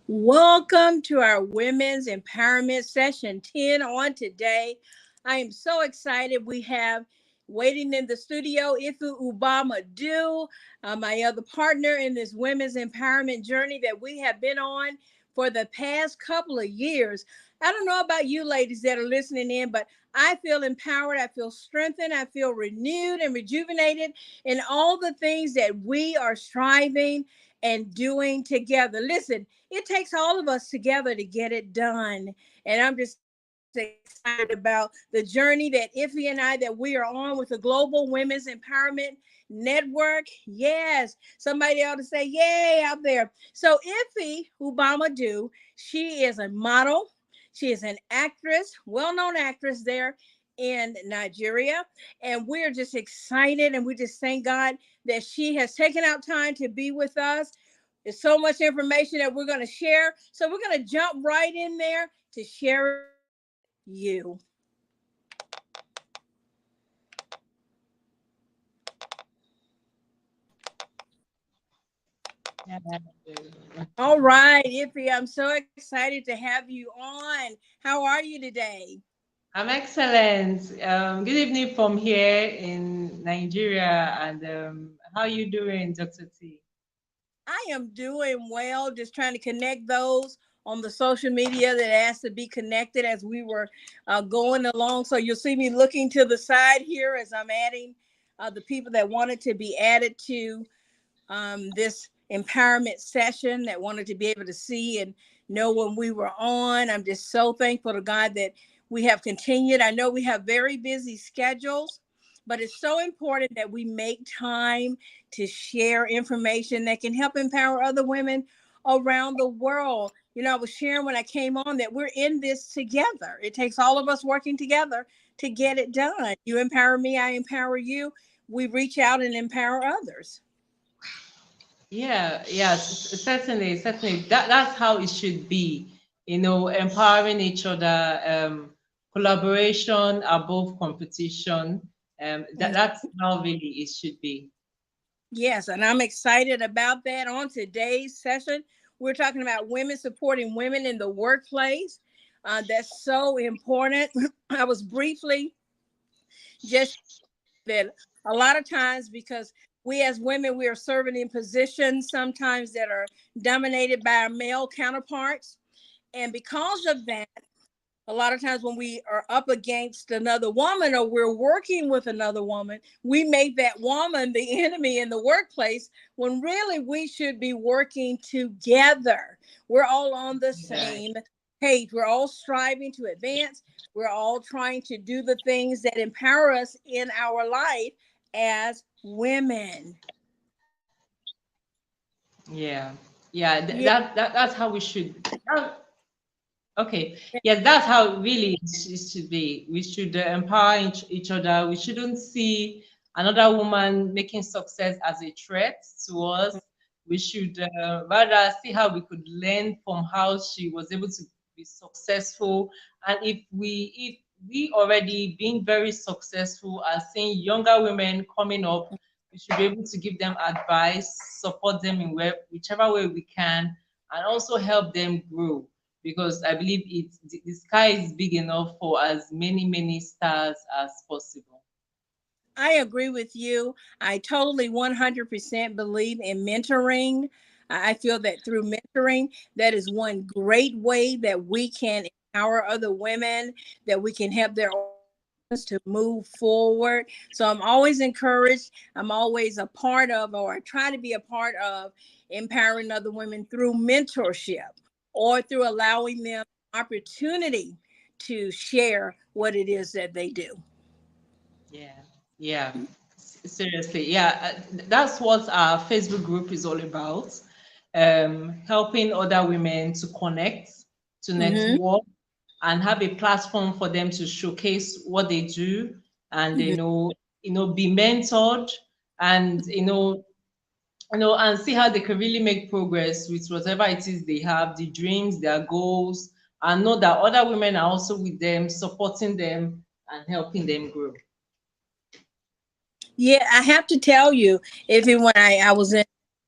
Welcome to our Women's Empowerment Session 10 on today. I am so excited. We have waiting in the studio, MADU, my other partner in this women's empowerment journey that we have been on for the past couple of years. I don't know about you ladies that are listening in, but I feel empowered. I feel strengthened. I feel renewed and rejuvenated in all the things that we are striving and doing together. Listen, it takes all of us together to get it done. And I'm just excited about the journey that Iffy and I that we are on with the Global Women's Empowerment Network. Yes, somebody ought to say yay out there. So Iffy Ubama Do, she is a model. She is an actress, well-known actress there in Nigeria. And we're just excited and we just thank God that she has taken out time to be with us. There's so much information that we're going to share. So we're going to jump right in there to share it with you. All right, Iffy, I'm so excited to have you on. How are you today? I'm excellent. Good evening from here in Nigeria. And how you doing, Dr. T? I am doing well, just trying to connect those on the social media that asked to be connected as we were going along. So you'll see me looking to the side here as I'm adding the people that wanted to be added to this empowerment session, that wanted to be able to see and know when we were on. I'm just so thankful to God that we have continued. I know we have very busy schedules, but it's so important that we make time to share information that can help empower other women around the world. You know, I was sharing when I came on that we're in this together. It takes all of us working together to get it done. You empower me, I empower you. We reach out and empower others. Yeah, yes, certainly, certainly. That's how it should be. Empowering each other, collaboration above competition. That's how really it should be. Yes, and I'm excited about that. On today's session, we're talking about women supporting women in the workplace. That's so important. I was briefly just that a lot of times because we as women, we are serving in positions sometimes that are dominated by our male counterparts. And because of that, a lot of times when we are up against another woman or we're working with another woman, we make that woman the enemy in the workplace when really we should be working together. We're all on the Yeah. same page. We're all striving to advance. We're all trying to do the things that empower us in our life as women. Yeah. Yeah. Yeah. That's how we should. Okay. Yes, that's how it really it should be. We should empower each other. We shouldn't see another woman making success as a threat to us. We should rather see how we could learn from how she was able to be successful. And if we already being very successful and seeing younger women coming up, we should be able to give them advice, support them in whichever way we can, and also help them grow because I believe the sky is big enough for as many stars as possible. I agree with you. I totally 100% believe in mentoring. I feel that through mentoring, that is one great way that we can empower other women, that we can help their organizations to move forward. So I'm always encouraged. I'm always a part of, or I try to be a part of, empowering other women through mentorship or through allowing them opportunity to share what it is that they do. Yeah, yeah, seriously, yeah. That's what our Facebook group is all about. Helping other women to connect, to Mm-hmm. network, and have a platform for them to showcase what they do, and be mentored, and and see how they can really make progress with whatever it is they have, the dreams, their goals, and know that other women are also with them, supporting them and helping them grow. Yeah, I have to tell you, if when I was in,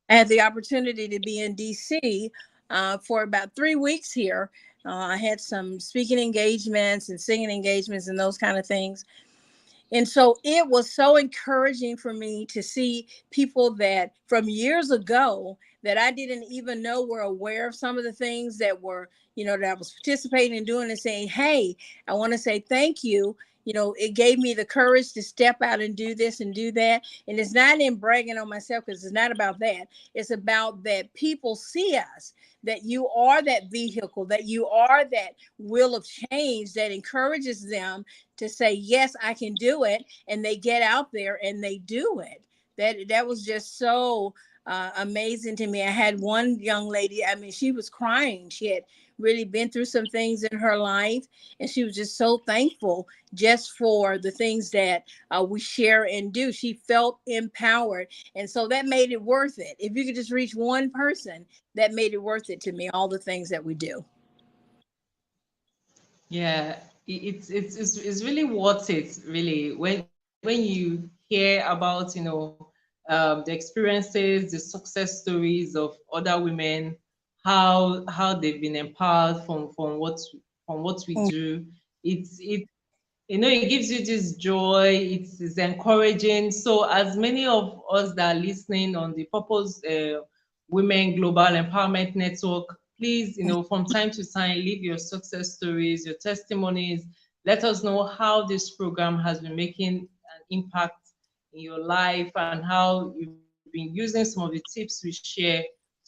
I had the opportunity to be in DC for about 3 weeks here. I had some speaking engagements and singing engagements and those kind of things. And so it was so encouraging for me to see people that from years ago that I didn't even know were aware of some of the things that were, that I was participating in doing and saying, hey, I want to say thank you. It gave me the courage to step out and do this and do that. And it's not in bragging on myself, because it's not about that. It's about that people see us, that you are that vehicle, that you are that will of change that encourages them to say, yes, I can do it. And they get out there and they do it. That was just so amazing to me. I had one young lady, I mean, she was crying. She had really been through some things in her life, and she was just so thankful just for the things that we share and do. She felt empowered. And so that made it worth it. If you could just reach one person, that made it worth it to me, all the things that we do. Yeah, it's really worth it, really, when you hear about the experiences, the success stories of other women, how they've been empowered from what we do. It it gives you this joy. It's encouraging. So as many of us that are listening on the Purpose Women Global Empowerment Network, please, from time to time, leave your success stories, your testimonies. Let us know how this program has been making an impact in your life, and how you've been using some of the tips we share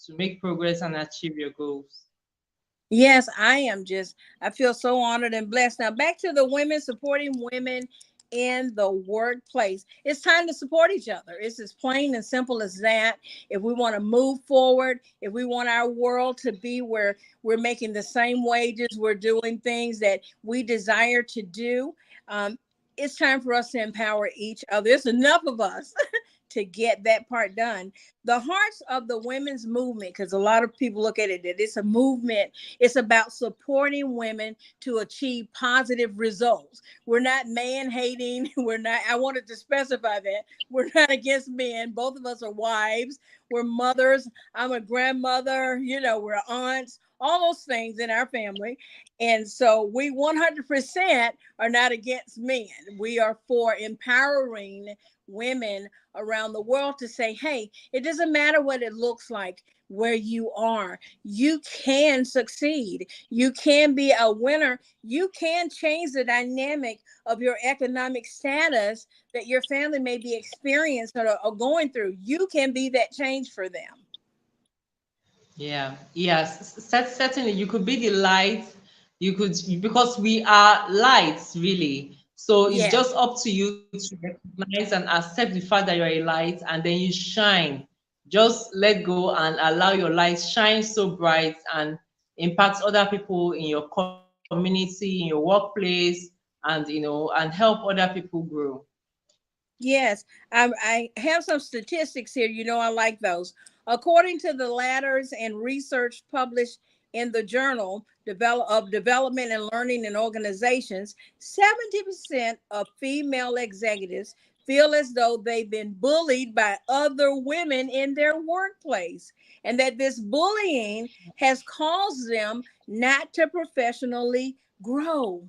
to make progress and achieve your goals. Yes, I feel so honored and blessed. Now, back to the women, supporting women in the workplace. It's time to support each other. It's as plain and simple as that. If we want to move forward, if we want our world to be where we're making the same wages, we're doing things that we desire to do, it's time for us to empower each other. There's enough of us to get that part done. The hearts of the women's movement, because a lot of people look at it that it's a movement, it's about supporting women to achieve positive results. We're not man hating. We're not, I wanted to specify that. We're not against men. Both of us are wives. We're mothers. I'm a grandmother. We're aunts, all those things in our family. And so we 100% are not against men. We are for empowering women around the world to say, hey, it doesn't matter what it looks like where you are. You can succeed. You can be a winner. You can change the dynamic of your economic status that your family may be experiencing or going through. You can be that change for them. Yeah, yes, certainly you could be the light. You could, because we are lights, really. So it's Yes. just up to you to recognize and accept the fact that you're a light, and then you shine. Just let go and allow your light shine so bright and impact other people in your community, in your workplace, and help other people grow. Yes, I have some statistics here. I like those. According to the ladders and research published in the Journal of Development and Learning in Organizations, 70% of female executives feel as though they've been bullied by other women in their workplace, and that this bullying has caused them not to professionally grow.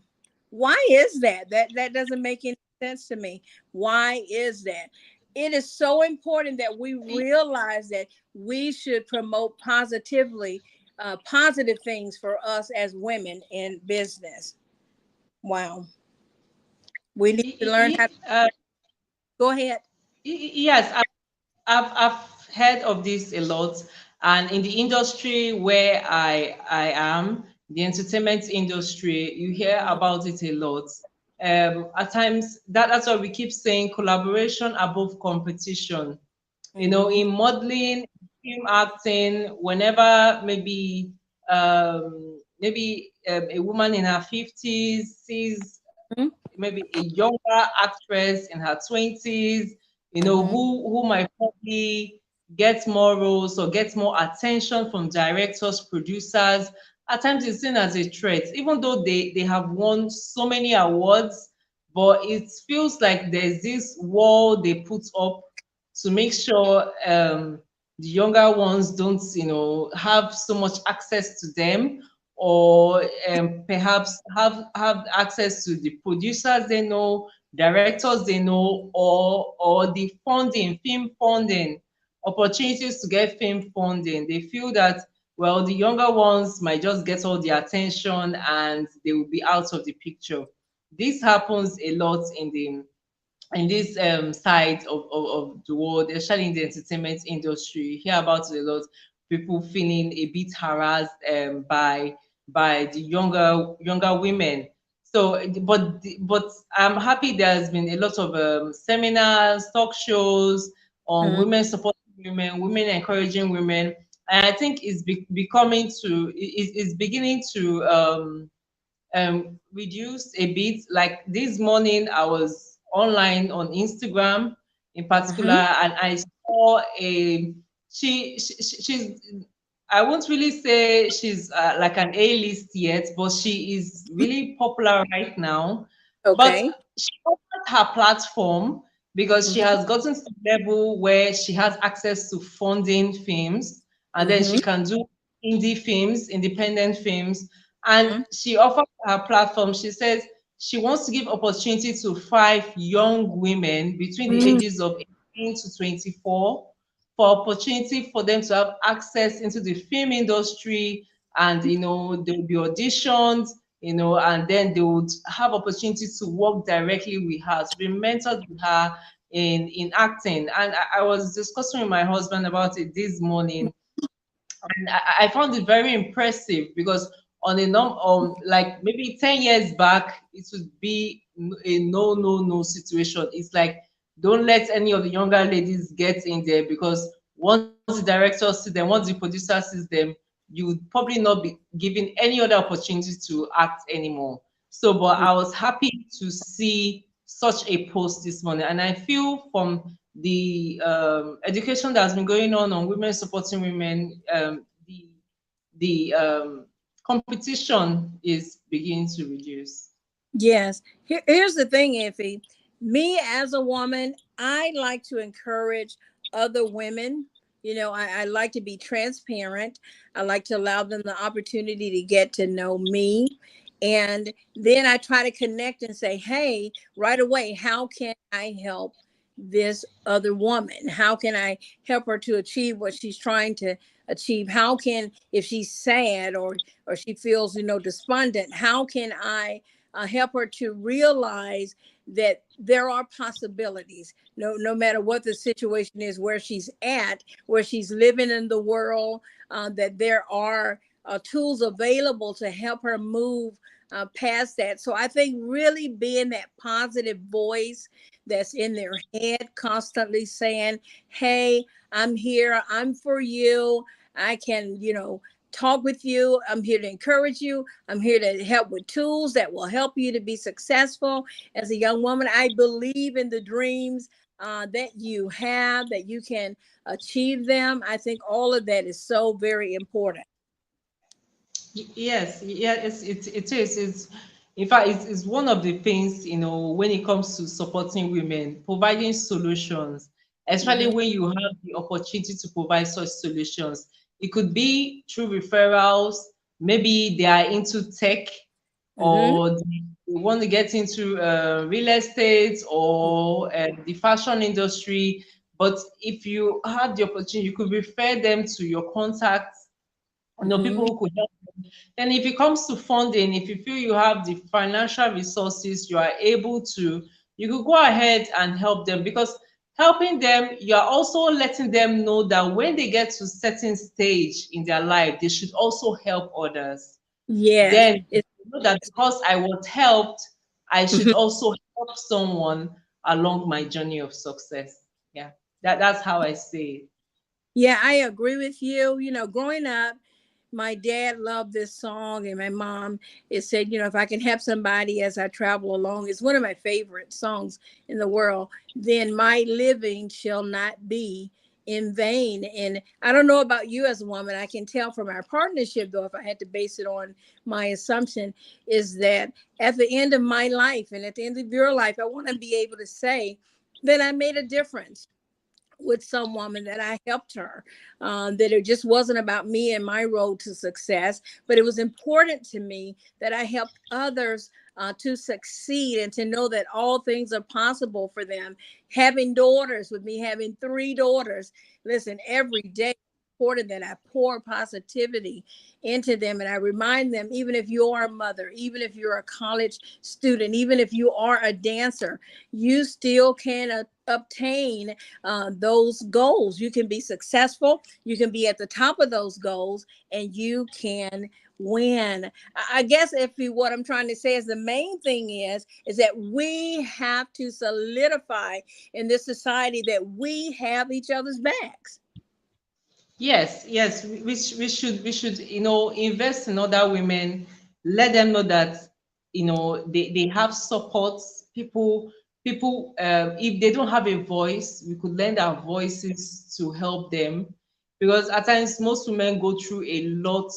Why is that? That doesn't make any sense to me. Why is that? It is so important that we realize that we should promote positive things for us as women in business. Wow. We need to learn how to go ahead. Yes, I've heard of this a lot, and in the industry where I am, the entertainment industry, you hear about it a lot. At times, that's why we keep saying collaboration above competition. Mhm. In modeling, film acting, whenever a woman in her 50s sees Mhm. maybe a younger actress in her 20s, Mhm. who might probably get more roles or get more attention from directors, producers. At times it's seen as a threat, even though they have won so many awards, but it feels like there's this wall they put up to make sure the younger ones don't, have so much access to them, or perhaps have access to the producers they know, directors they know, or the funding, film funding, opportunities to get film funding. They feel that, well, the younger ones might just get all the attention and they will be out of the picture. This happens a lot in this side of the world, especially in the entertainment industry. You hear about it a lot. People feeling a bit harassed by the younger women. So, but I'm happy there's been a lot of seminars, talk shows on Mhm. women supporting women, women encouraging women, and I think it's becoming to is beginning to reduced a bit. Like this morning, I was online on Instagram in particular, Mhm. and I saw a she's, I won't really say she's like an A-list yet, but she is really popular right now. But Okay. she opened her platform because she Mhm. has gotten to the level where she has access to funding films, and then she Mhm. can do indie films, independent films, and Mhm. she offers her platform. She says she wants to give opportunity to 5 young women between the Mhm. ages of 18 to 24 for opportunity for them to have access into the film industry, and there'll be auditions, and then they would have opportunity to work directly with her, to be mentored with her in acting. And I was discussing with my husband about it this morning, and I found it very impressive because on a like maybe 10 years back, it would be a no situation. It's like, don't let any of the younger ladies get in there, because once the director sees them, once the producer sees them, you would probably not be given any other opportunity to act anymore. So, but I was happy to see such a post this morning, and I feel from the education that has been going on women supporting women, the competition is beginning to reduce. Yes. Here's the thing, Iffy. Me as a woman, I like to encourage other women. I like to be transparent. I like to allow them the opportunity to get to know me. And then I try to connect and say, hey, right away, how can I help this other woman? How can I help her to achieve what she's trying to achieve? How can, if she's sad or she feels, despondent, how can I help her to realize that there are possibilities, no matter what the situation is, where she's at, where she's living in the world, that there are tools available to help her move past that. So I think really being that positive voice that's in their head, constantly saying, hey, I'm here, I'm for you, I can, talk with you, I'm here to encourage you, I'm here to help with tools that will help you to be successful as a young woman. I believe in the dreams that you have, that you can achieve them. I think all of that is so very important. Yes, yes, it is. It's, in fact, it's one of the things, when it comes to supporting women, providing solutions, especially Hmm. when you have the opportunity to provide such solutions. It could be through referrals, maybe they are into tech, Hmm. or they want to get into real estate, or the fashion industry. But if you have the opportunity, you could refer them to your contacts, Hmm. people who could help. And if it comes to funding, if you feel you have the financial resources, you are able to, you could go ahead and help them, because helping them, you are also letting them know that when they get to certain stage in their life, they should also help others. Yes. Then you know that because I was helped, I should also help someone along my journey of success. Yeah, that's how I say Yeah, I agree with you. Growing up, my dad loved this song, and my mom, it said, if I can help somebody as I travel along, it's one of my favorite songs in the world, then my living shall not be in vain. And I don't know about you as a woman, I can tell from our partnership, though, if I had to base it on my assumption, is that at the end of my life and at the end of your life, I want to be able to say that I made a difference, with some woman that I helped her, that it just wasn't about me and my road to success, but it was important to me that I helped others to succeed and to know that all things are possible for them. Having daughters, with me having 3 daughters, listen, every day important that I pour positivity into them, and I remind them, even if you are a mother, even if you're a college student, even if you are a dancer, you still can obtain those goals. You can be successful, you can be at the top of those goals, and you can win. I guess if you, what I'm trying to say is the main thing is that we have to solidify in this society that we have each other's backs. Yes, yes, we should, invest in other women, let them know that, they have support. People, if they don't have a voice, we could lend our voices to help them, because at times most women go through a lot,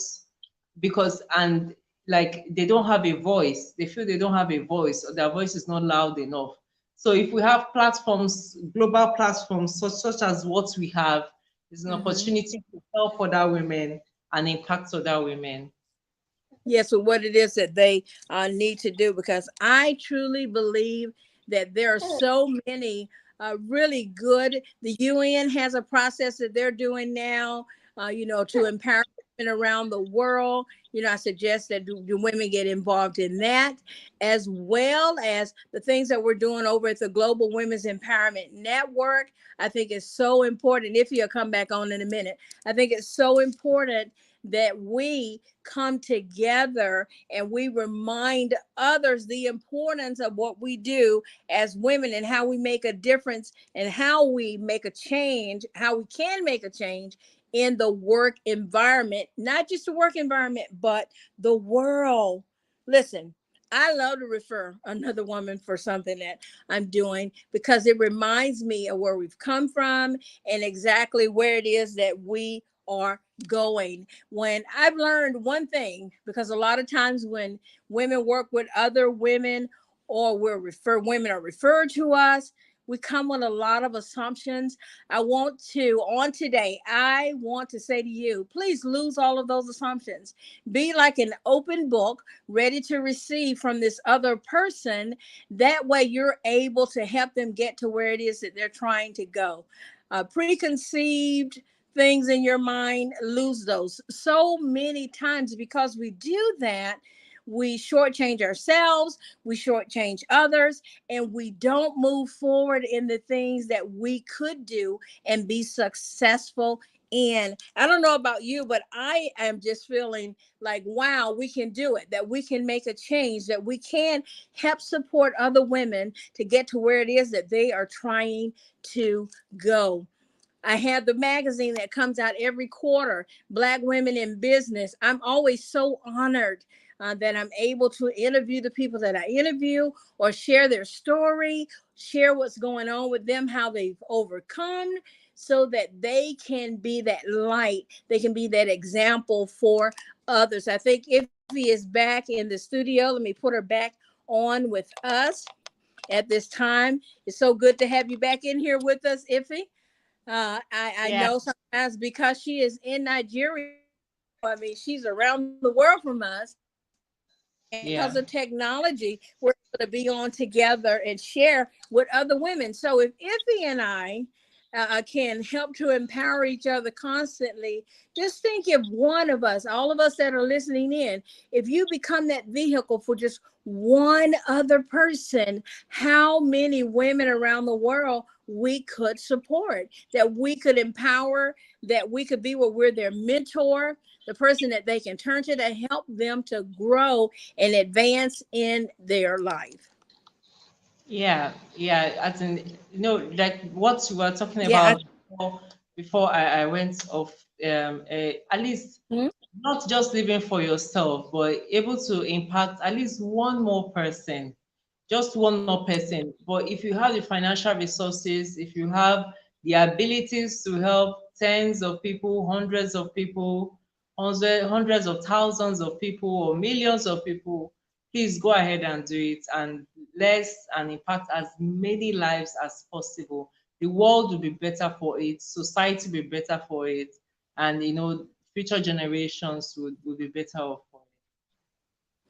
because, and like, they don't have a voice. They feel they don't have a voice, or their voice is not loud enough. So if we have platforms, global platforms such as what we have, it's an Mm-hmm. opportunity to help other women and impact other women. Yes, or what it is that they need to do, because I truly believe that there are so many really good. The UN has a process that they're doing now, to empower women around the world. I suggest that do women get involved in that, as well as the things that we're doing over at the Global Women's Empowerment Network. I think it's so important. If you'll come back on in a minute, I think it's so important that we come together and we remind others the importance of what we do as women, and how we make a difference, and how we make a change, how we can make a change in the work environment, not just the work environment, but the world. Listen, I love to refer another woman for something that I'm doing, because it reminds me of where we've come from and exactly where it is that we are going. When I've learned one thing, because a lot of times when women work with other women, or women are referred to us, we come with a lot of assumptions. On today, I want to say to you, please lose all of those assumptions. Be like an open book, ready to receive from this other person. That way you're able to help them get to where it is that they're trying to go. Preconceived things in your mind, lose those. So many times, because we do that, we shortchange ourselves, we shortchange others, and we don't move forward in the things that we could do and be successful in. I don't know about you, but I am just feeling like, wow, we can do it, that we can make a change, that we can help support other women to get to where it is that they are trying to go. I have the magazine that comes out every quarter, Black Women in Business. I'm always so honored that I'm able to interview the people that I interview, or share their story, share what's going on with them, how they've overcome, so that they can be that light, they can be that example for others. I think Iffy is back in the studio. Let me put her back on with us at this time. It's so good to have you back in here with us, Iffy. I Yeah, know sometimes, because she is in Nigeria, I mean, she's around the world from us. And because yeah, of technology, we're able to be on together and share with other women. So if Iffy and I can help to empower each other constantly, just think, if one of us, all of us that are listening in, if you become that vehicle for just one other person, how many women around the world we could support, that we could empower, that we could be where we're their mentor, the person that they can turn to help them to grow and advance in their life. yeah, yeah. As in, like what we were talking Yeah. about before I went off. At least Mhm. not just living for yourself, but able to impact at least one more person, just one more person. But if you have the financial resources, if you have the abilities to help tens of people, hundreds of thousands of people, or millions of people, please go ahead and do it, and bless and impact as many lives as possible. the world will be better for it, society will be better for it, and future generations would be better off for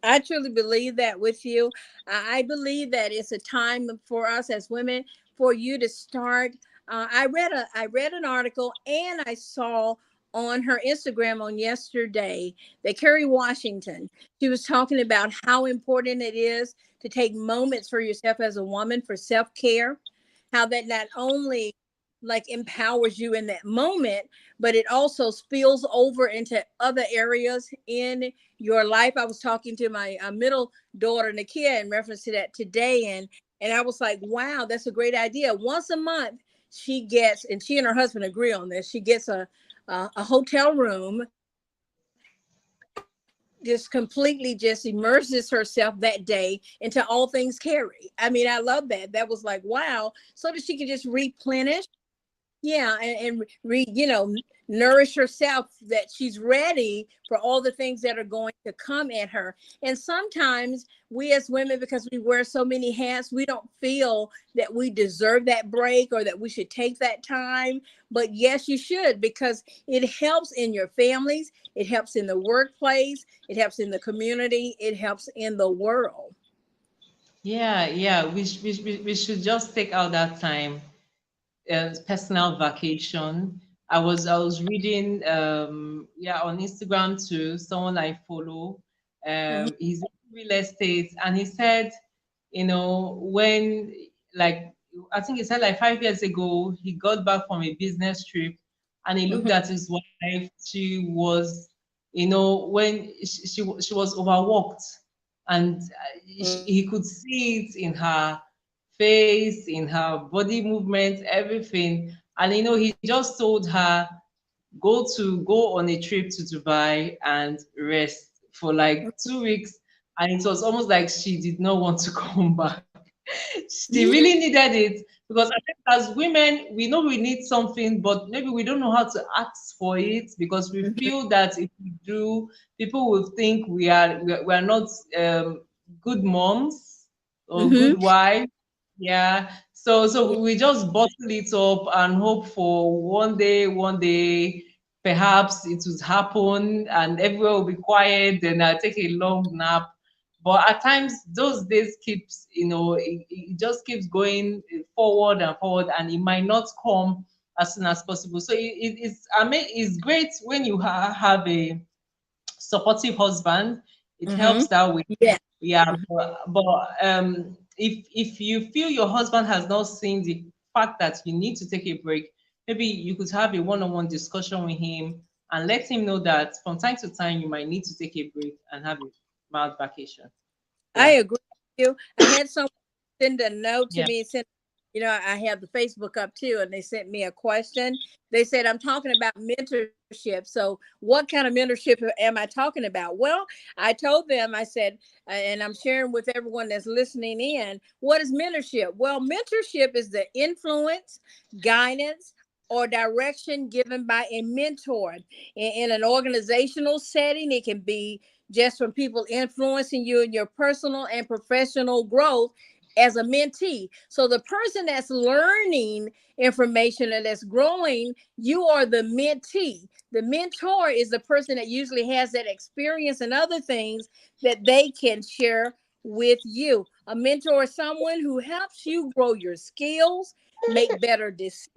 I truly believe that with you. I believe that it's a time for us as women for you to start. I read an article and I saw on her Instagram on yesterday that Kerry Washington, she was talking about how important it is to take moments for yourself as a woman for self-care, how that not only like empowers you in that moment, but it also spills over into other areas in your life. I was talking to my middle daughter Nakia in reference to that today, and I was like, wow, that's a great idea. Once a month, she gets, and she and her husband agree on this. She gets a hotel room, just completely just immerses herself that day into all things Carrie. I mean, I love that. That was like, wow, so that she could just replenish. Yeah, and nourish herself, that she's ready for all the things that are going to come at her. And sometimes we as women, because we wear so many hats, we don't feel that we deserve that break or that we should take that time. But yes, you should, because it helps in your families, it helps in the workplace, it helps in the community, it helps in the world. yeah, yeah. We should just take out that time, personal vacation. I was reading, yeah, on Instagram too, someone I follow. Hmm. He's in real estate, and he said, when, like, I think he said like 5 years ago, he got back from a business trip, and he looked Hmm. at his wife. She was, when she was overworked, and he could see it in her face, in her body movement, everything. And he just told her, go on a trip to Dubai and rest for like 2 weeks. And it was almost like she did not want to come back. She really needed it, because I think as women, we know we need something, but maybe we don't know how to ask for it, because we feel that if we do, people will think we are not good moms or Hmm. good wives. Yeah. So we just bottle it up and hope for one day, perhaps it would happen and everywhere will be quiet. Then I'll take a long nap. But at times, those days keeps, it just keeps going forward and forward, and it might not come as soon as possible. So it's, I mean, it's great when you have a supportive husband. It Hmm. helps that way. Yeah. Yeah, but if you feel your husband has not seen the fact that you need to take a break, maybe you could have a one-on-one discussion with him and let him know that from time to time you might need to take a break and have a mild vacation. I Yeah. agree with you. I had someone send a note to Yeah. me, send, I have the Facebook up too, and they sent me a question. They said, I'm talking about mentorship. So, what kind of mentorship am I talking about? Well, I told them, I said, and I'm sharing with everyone that's listening in, what is mentorship? Well, mentorship is the influence, guidance, or direction given by a mentor in an organizational setting. It can be just from people influencing you in your personal and professional growth as a mentee. So the person that's learning information and that's growing, you are the mentee. The mentor is the person that usually has that experience and other things that they can share with you. A mentor is someone who helps you grow your skills, make better decisions,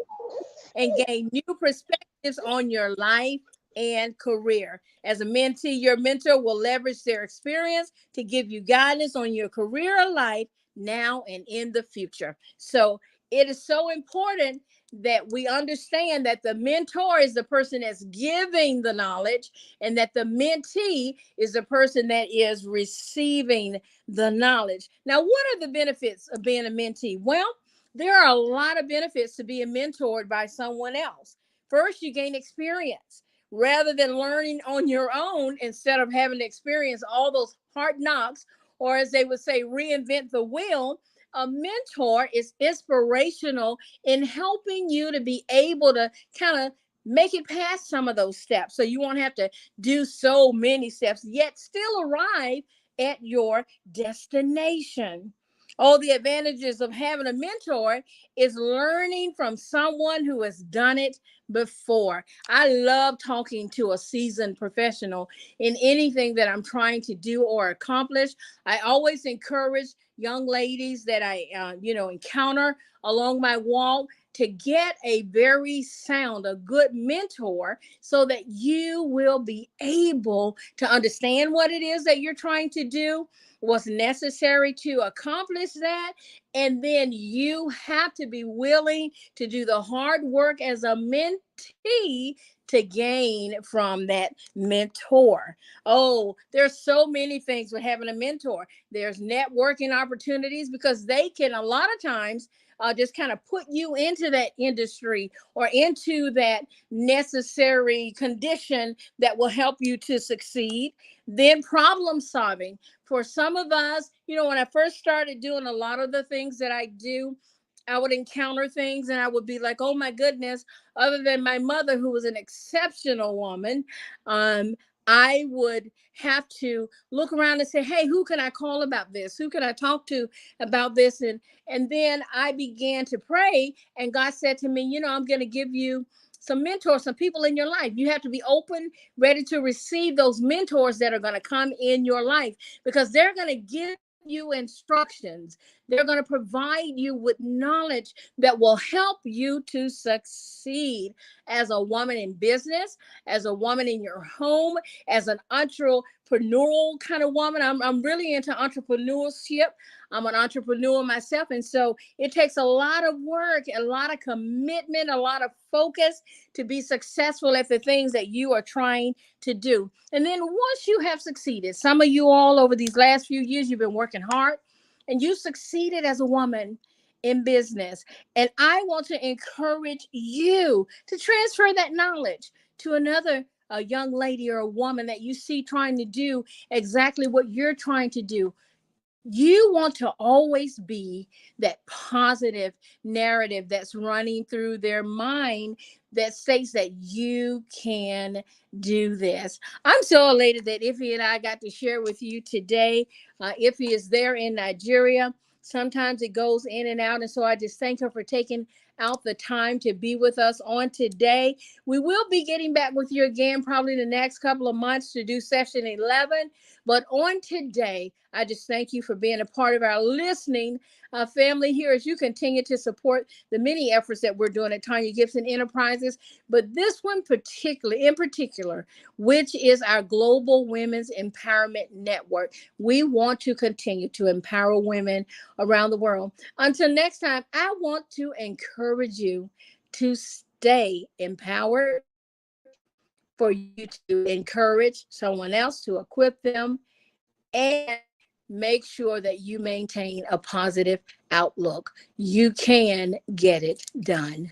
and gain new perspectives on your life and career. As a mentee, your mentor will leverage their experience to give you guidance on your career or life now and in the future. So it is so important that we understand that the mentor is the person that's giving the knowledge and that the mentee is the person that is receiving the knowledge. Now, what are the benefits of being a mentee? Well, there are a lot of benefits to being mentored by someone else. First, you gain experience rather than learning on your own instead of having to experience all those hard knocks, or as they would say, reinvent the wheel. A mentor is inspirational in helping you to be able to kind of make it past some of those steps so you won't have to do so many steps, yet still arrive at your destination. Oh, the advantages of having a mentor is learning from someone who has done it before. I love talking to a seasoned professional in anything that I'm trying to do or accomplish. I always encourage young ladies that I, encounter along my walk to get a very sound, a good mentor, so that you will be able to understand what it is that you're trying to do, what's necessary to accomplish that. And then you have to be willing to do the hard work as a mentee to gain from that mentor. Oh, there's so many things with having a mentor. There's networking opportunities, because they can a lot of times just kind of put you into that industry or into that necessary condition that will help you to succeed. Then problem solving. For some of us, when I first started doing a lot of the things that I do, I would encounter things and I would be like, oh my goodness, other than my mother, who was an exceptional woman, um, I would have to look around and say, hey, who can I call about this? Who can I talk to about this? And then I began to pray, and God said to me, I'm going to give you some mentors, some people in your life. You have to be open, ready to receive those mentors that are going to come in your life, because they're going to give you instructions. They're going to provide you with knowledge that will help you to succeed as a woman in business, as a woman in your home, as an entrepreneurial kind of woman. I'm really into entrepreneurship. I'm an entrepreneur myself. And so it takes a lot of work, a lot of commitment, a lot of focus to be successful at the things that you are trying to do. And then once you have succeeded, some of you all over these last few years, you've been working hard and you succeeded as a woman in business. And I want to encourage you to transfer that knowledge to another a young lady or a woman that you see trying to do exactly what you're trying to do. You want to always be that positive narrative that's running through their mind that states that you can do this. I'm so elated that Iffy and I got to share with you today. Iffy is there in Nigeria. Sometimes it goes in and out. And so I just thank her for taking out the time to be with us on today. We will be getting back with you again probably the next couple of months to do session 11. But on today, I just thank you for being a part of our listening family here as you continue to support the many efforts that we're doing at Tanya Gibson Enterprises. But this one in particular, which is our Global Women's Empowerment Network, we want to continue to empower women around the world. Until next time, I want to encourage you to stay empowered, for you to encourage someone else, to equip them, and make sure that you maintain a positive outlook. You can get it done.